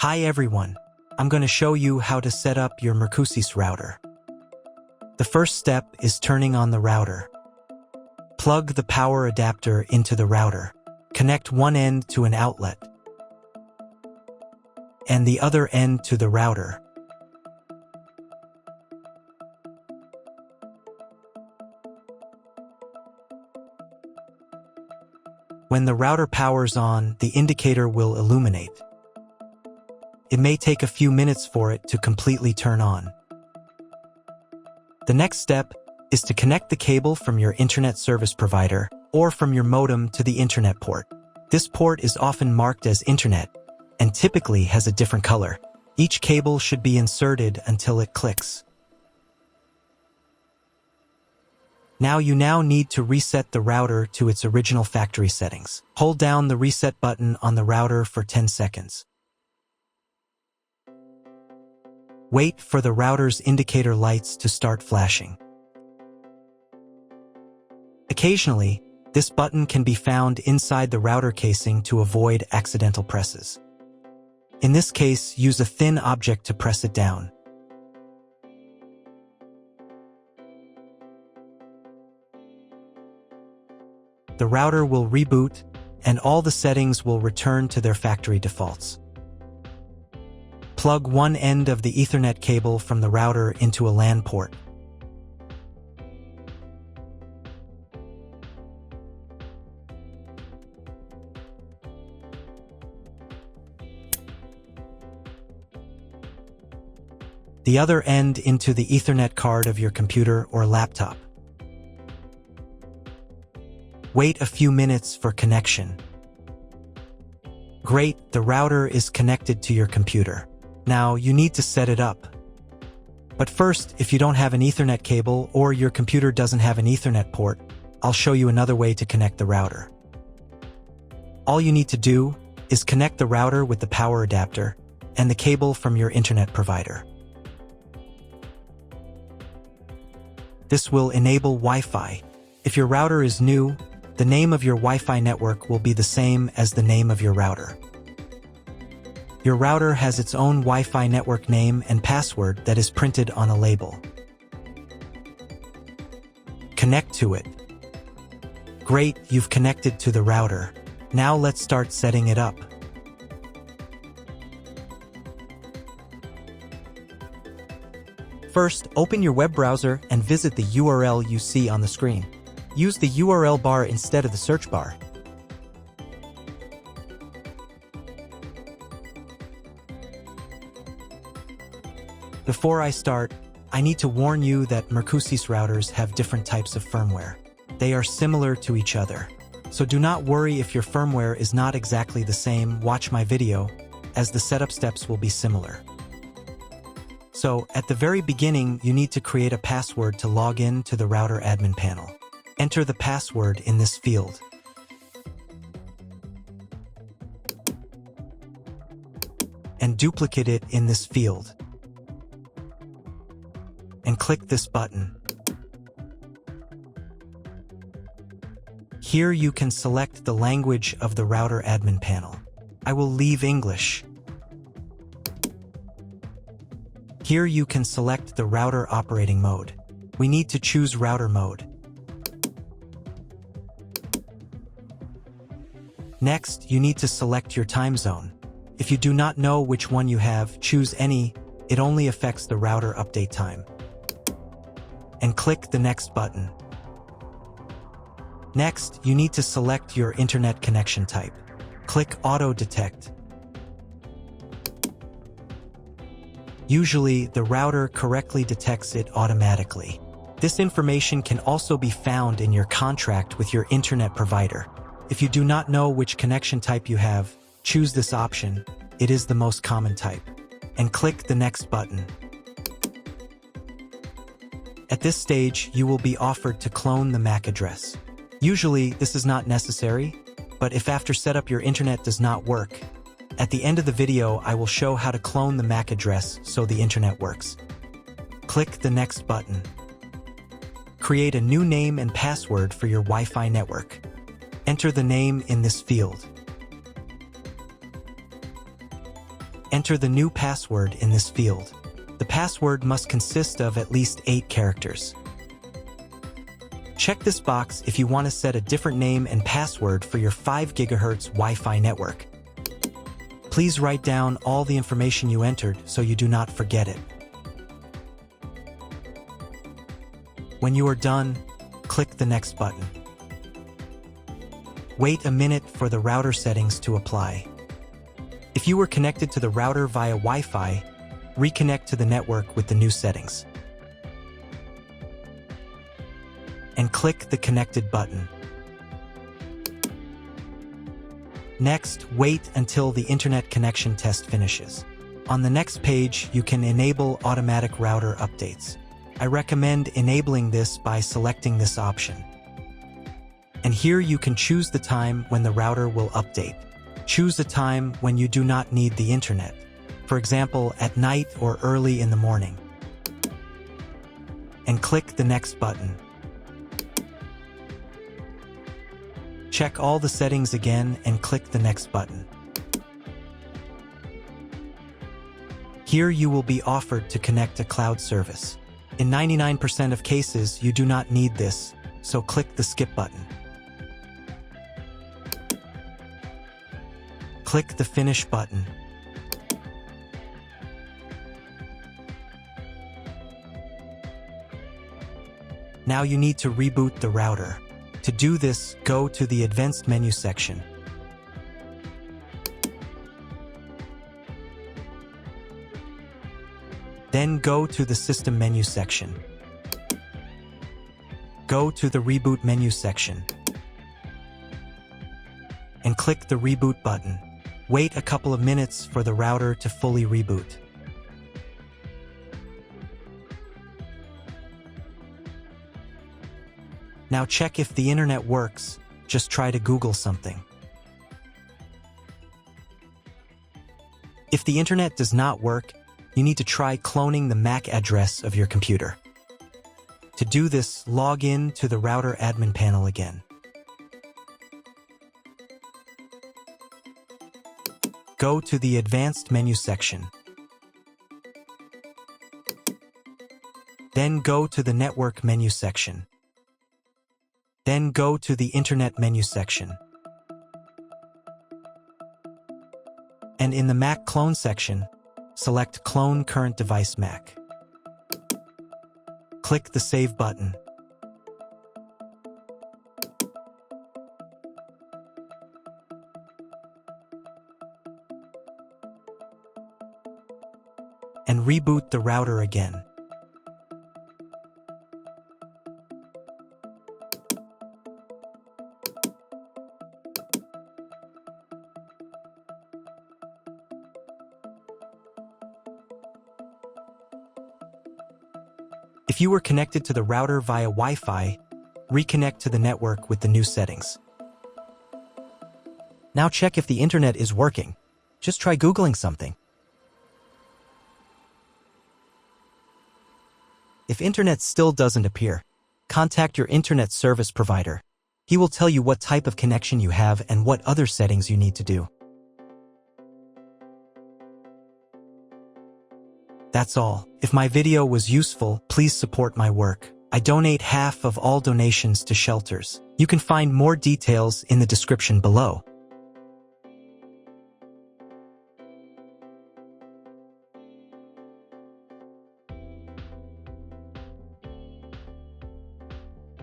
Hi everyone, I'm going to show you how to set up your Mercusys router. The first step is turning on the router. Plug the power adapter into the router. Connect one end to an outlet and the other end to the router. When the router powers on, the indicator will illuminate. It may take a few minutes for it to completely turn on. The next step is to connect the cable from your internet service provider or from your modem to the internet port. This port is often marked as internet and typically has a different color. Each cable should be inserted until it clicks. You now need to reset the router to its original factory settings. Hold down the reset button on the router for 10 seconds. Wait for the router's indicator lights to start flashing. Occasionally, this button can be found inside the router casing to avoid accidental presses. In this case, use a thin object to press it down. The router will reboot, and all the settings will return to their factory defaults. Plug one end of the Ethernet cable from the router into a LAN port. The other end into the Ethernet card of your computer or laptop. Wait a few minutes for connection. Great, the router is connected to your computer. Now you need to set it up. But first, if you don't have an Ethernet cable or your computer doesn't have an Ethernet port, I'll show you another way to connect the router. All you need to do is connect the router with the power adapter and the cable from your internet provider. This will enable Wi-Fi. If your router is new, the name of your Wi-Fi network will be the same as the name of your router. Your router has its own Wi-Fi network name and password that is printed on a label. Connect to it. Great, you've connected to the router. Now let's start setting it up. First, open your web browser and visit the URL you see on the screen. Use the URL bar instead of the search bar. Before I start, I need to warn you that Mercusys routers have different types of firmware. They are similar to each other. So do not worry if your firmware is not exactly the same. Watch my video, as the setup steps will be similar. So, at the very beginning, you need to create a password to log in to the router admin panel. Enter the password in this field. And duplicate it in this field. And click this button. Here you can select the language of the router admin panel. I will leave English. Here you can select the router operating mode. We need to choose router mode. Next, you need to select your time zone. If you do not know which one you have, choose any. It only affects the router update time. And click the next button. Next, you need to select your internet connection type. Click Auto Detect. Usually, the router correctly detects it automatically. This information can also be found in your contract with your internet provider. If you do not know which connection type you have, choose this option. It is the most common type. And click the next button. At this stage, you will be offered to clone the MAC address. Usually, this is not necessary, but if after setup your internet does not work, at the end of the video, I will show how to clone the MAC address so the internet works. Click the next button. Create a new name and password for your Wi-Fi network. Enter the name in this field. Enter the new password in this field. The password must consist of at least 8 characters. Check this box if you want to set a different name and password for your 5 GHz Wi-Fi network. Please write down all the information you entered so you do not forget it. When you are done, click the Next button. Wait a minute for the router settings to apply. If you were connected to the router via Wi-Fi, reconnect to the network with the new settings. And click the Connected button. Next, wait until the internet connection test finishes. On the next page, you can enable automatic router updates. I recommend enabling this by selecting this option. And here you can choose the time when the router will update. Choose a time when you do not need the internet. For example, at night or early in the morning. And click the Next button. Check all the settings again and click the Next button. Here you will be offered to connect a cloud service. In 99% of cases, you do not need this, so click the Skip button. Click the Finish button. Now you need to reboot the router. To do this, go to the Advanced menu section. Then go to the System menu section. Go to the Reboot menu section. And click the Reboot button. Wait a couple of minutes for the router to fully reboot. Now check if the internet works. Just try to Google something. If the internet does not work, you need to try cloning the MAC address of your computer. To do this, log in to the router admin panel again. Go to the Advanced menu section. Then go to the Network menu section. Then go to the Internet menu section. And in the Mac Clone section, select Clone Current Device Mac. Click the Save button. And reboot the router again. If you were connected to the router via Wi-Fi, reconnect to the network with the new settings. Now check if the internet is working. Just try Googling something. If internet still doesn't appear, contact your internet service provider. He will tell you what type of connection you have and what other settings you need to do. That's all. If my video was useful, please support my work. I donate half of all donations to shelters. You can find more details in the description below.